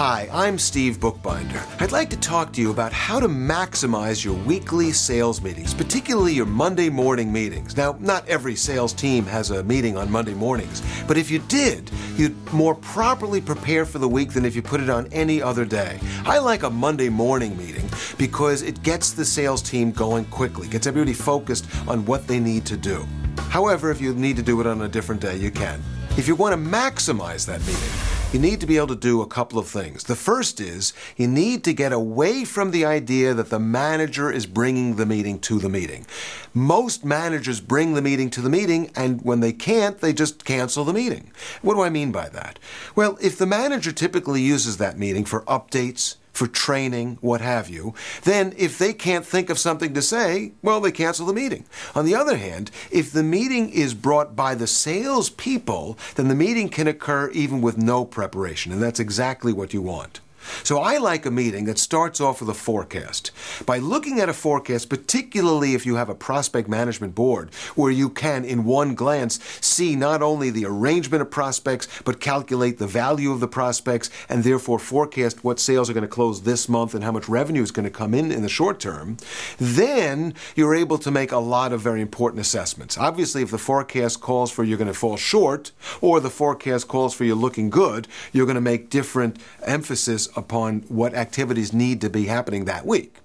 Hi, I'm Steve Bookbinder. I'd like to talk to you about how to maximize your weekly sales meetings, particularly your Monday morning meetings. Now, not every sales team has a meeting on Monday mornings, but if you did, you'd more properly prepare for the week than if you put it on any other day. I like a Monday morning meeting because it gets the sales team going quickly, gets everybody focused on what they need to do. However, if you need to do it on a different day, you can. If you want to maximize that meeting, you need to be able to do a couple of things. The first is you need to get away from the idea that the manager is bringing the meeting to the meeting. Most managers bring the meeting to the meeting, and when they can't, they just cancel the meeting. What do I mean by that? Well, if the manager typically uses that meeting for updates, for training, what have you, then if they can't think of something to say, well, they cancel the meeting. On the other hand, if the meeting is brought by the salespeople, then the meeting can occur even with no preparation, and that's exactly what you want. So I like a meeting that starts off with a forecast. By looking at a forecast, particularly if you have a prospect management board, where you can, in one glance, see not only the arrangement of prospects, but calculate the value of the prospects, and therefore forecast what sales are going to close this month and how much revenue is going to come in the short term, then you're able to make a lot of very important assessments. Obviously, if the forecast calls for you're going to fall short, or the forecast calls for you're looking good, you're going to make different emphasis upon what activities need to be happening that week.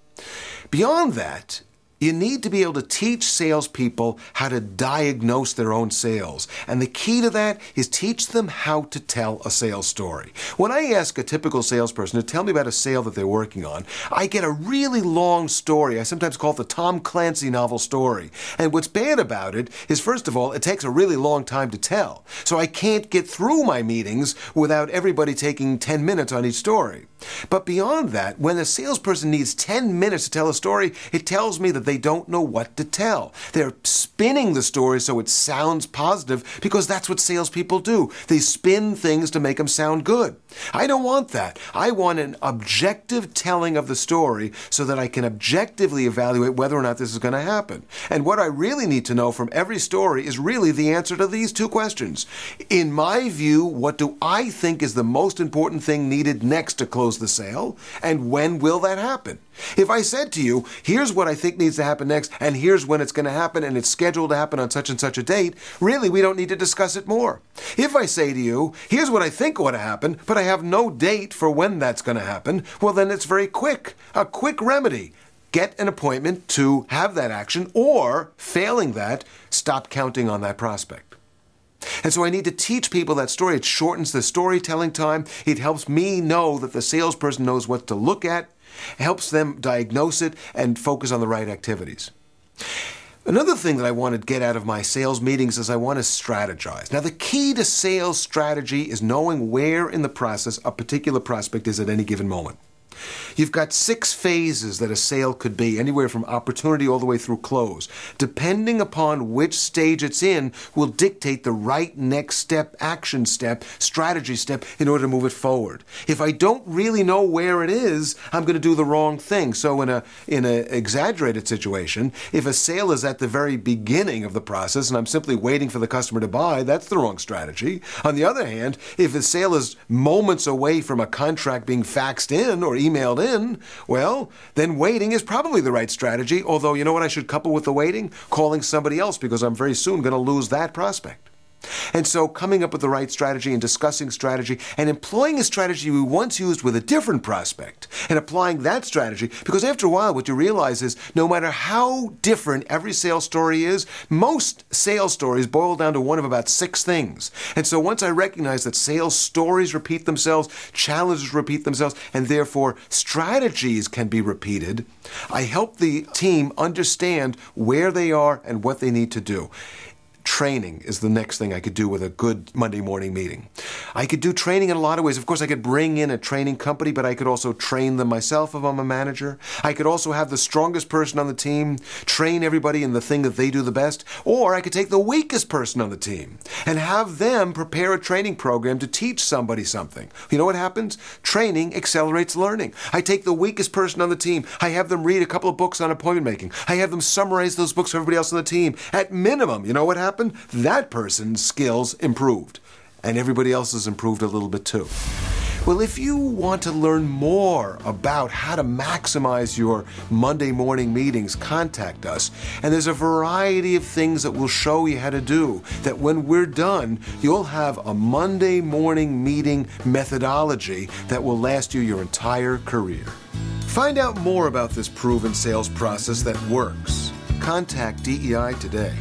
Beyond that, you need to be able to teach salespeople how to diagnose their own sales. And the key to that is teach them how to tell a sales story. When I ask a typical salesperson to tell me about a sale that they're working on, I get a really long story. I sometimes call it the Tom Clancy novel story. And what's bad about it is, first of all, it takes a really long time to tell. So I can't get through my meetings without everybody taking 10 minutes on each story. But beyond that, when a salesperson needs 10 minutes to tell a story, it tells me that they don't know what to tell. They're spinning the story so it sounds positive because that's what salespeople do. They spin things to make them sound good. I don't want that. I want an objective telling of the story so that I can objectively evaluate whether or not this is going to happen. And what I really need to know from every story is really the answer to these two questions. In my view, what do I think is the most important thing needed next to close the sale? And when will that happen? If I said to you, here's what I think needs to happen next, and here's when it's going to happen, and it's scheduled to happen on such and such a date, really, we don't need to discuss it more. If I say to you, here's what I think ought to happen, but I have no date for when that's going to happen, well, then it's very quick. A quick remedy. Get an appointment to have that action, or, failing that, stop counting on that prospect. And so I need to teach people that story. It shortens the storytelling time. It helps me know that the salesperson knows what to look at, helps them diagnose it, and focus on the right activities. Another thing that I want to get out of my sales meetings is I want to strategize. Now, the key to sales strategy is knowing where in the process a particular prospect is at any given moment. You've got 6 phases that a sale could be, anywhere from opportunity all the way through close. Depending upon which stage it's in will dictate the right next step, action step, strategy step in order to move it forward. If I don't really know where it is, I'm going to do the wrong thing. So in an exaggerated situation, if a sale is at the very beginning of the process and I'm simply waiting for the customer to buy, that's the wrong strategy. On the other hand, if a sale is moments away from a contract being faxed in or emailed in, well, then waiting is probably the right strategy, although you know what I should couple with the waiting? Calling somebody else, because I'm very soon going to lose that prospect. And so coming up with the right strategy and discussing strategy and employing a strategy we once used with a different prospect and applying that strategy, because after a while what you realize is no matter how different every sales story is, most sales stories boil down to one of about 6 things. And so once I recognize that sales stories repeat themselves, challenges repeat themselves, and therefore strategies can be repeated, I help the team understand where they are and what they need to do. Training is the next thing I could do with a good Monday morning meeting. I could do training in a lot of ways. Of course, I could bring in a training company, but I could also train them myself if I'm a manager. I could also have the strongest person on the team train everybody in the thing that they do the best. Or I could take the weakest person on the team and have them prepare a training program to teach somebody something. You know what happens? Training accelerates learning. I take the weakest person on the team. I have them read a couple of books on appointment making. I have them summarize those books for everybody else on the team. At minimum, you know what happens? That person's skills improved, and everybody else has improved a little bit too. Well, if you want to learn more about how to maximize your Monday morning meetings, contact us. And there's a variety of things that we'll show you how to do, that when we're done, you'll have a Monday morning meeting methodology that will last you your entire career. Find out more about this proven sales process that works. Contact DEI today.